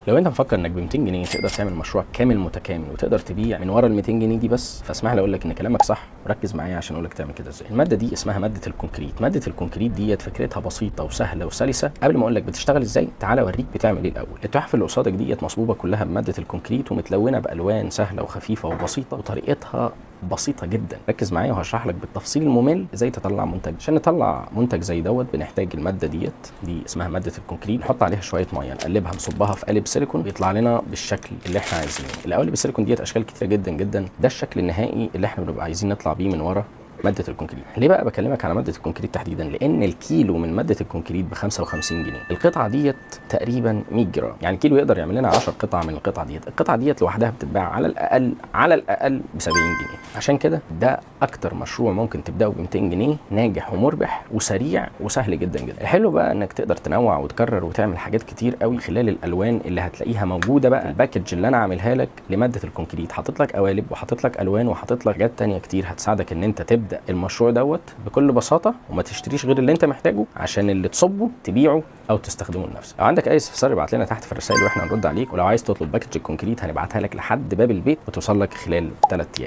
لو انت مفكر انك ب 200 جنيه تقدر تعمل مشروع كامل متكامل وتقدر تبيع من ورا ال 200 جنيه دي بس، فاسمح لي اقول لك ان كلامك صح، وركز معايا عشان اقول لك تعمل كده ازاي. الماده دي اسمها ماده الكونكريت. ماده الكونكريت ديت فكرتها بسيطه وسهله وسلسه. قبل ما اقول لك بتشتغل ازاي، تعالى اوريك بتعمل ايه الاول. التحف اللي قصادك ديت مصبوبه كلها بماده الكونكريت ومتلونه بالوان سهله وخفيفه وبسيطه وطريقتها بسيطه جدا. ركز معايا وهشرح لك بالتفصيل الممل ازاي تطلع منتج. عشان نطلع منتج زي دوت بنحتاج الماده دي اسمها ماده الكونكريت. نحط عليها شويه ميه، نقلبها نصبها في قالب سيليكون ويطلع لنا بالشكل اللي احنا عايزينه. القوالب السيليكون ديت اشكال كتيره جدا جدا، ده الشكل النهائي اللي احنا بنبقى عايزين نطلع بيه من ورا ماده الكونكريت. ليه بقى بكلمك على ماده الكونكريت تحديدا؟ لان الكيلو من ماده الكونكريت ب 55 جنيه. القطعه ديت تقريبا 100 جرام، يعني الكيلو يقدر يعمل لنا 10 قطع من القطعه ديت. القطعه ديت لوحدها بتتباع على الاقل ب 70 جنيه. عشان كده ده اكتر مشروع ممكن تبداه ب 200 جنيه، ناجح ومربح وسريع وسهل جدا جدا. الحلو بقى انك تقدر تنوع وتكرر وتعمل حاجات كتير قوي خلال الالوان اللي هتلاقيها موجوده. بقى الباكج اللي انا عاملها لك لماده الكونكريت حاطط لك قوالب وحاطط لك الوان وحاطط لك حاجات ثانيه كتير هتساعدك ان انت تبدا المشروع دوت بكل بساطه، وما تشتريش غير اللي انت محتاجه عشان اللي تصبه تبيعه او تستخدمه لنفسك. لو عندك اي استفسار ابعت لنا تحت في الرسائل واحنا نرد عليك. ولو عايز تطلب باكج الكونكريت هنبعتها لك لحد باب البيت وتوصل لك خلال 3 ايام.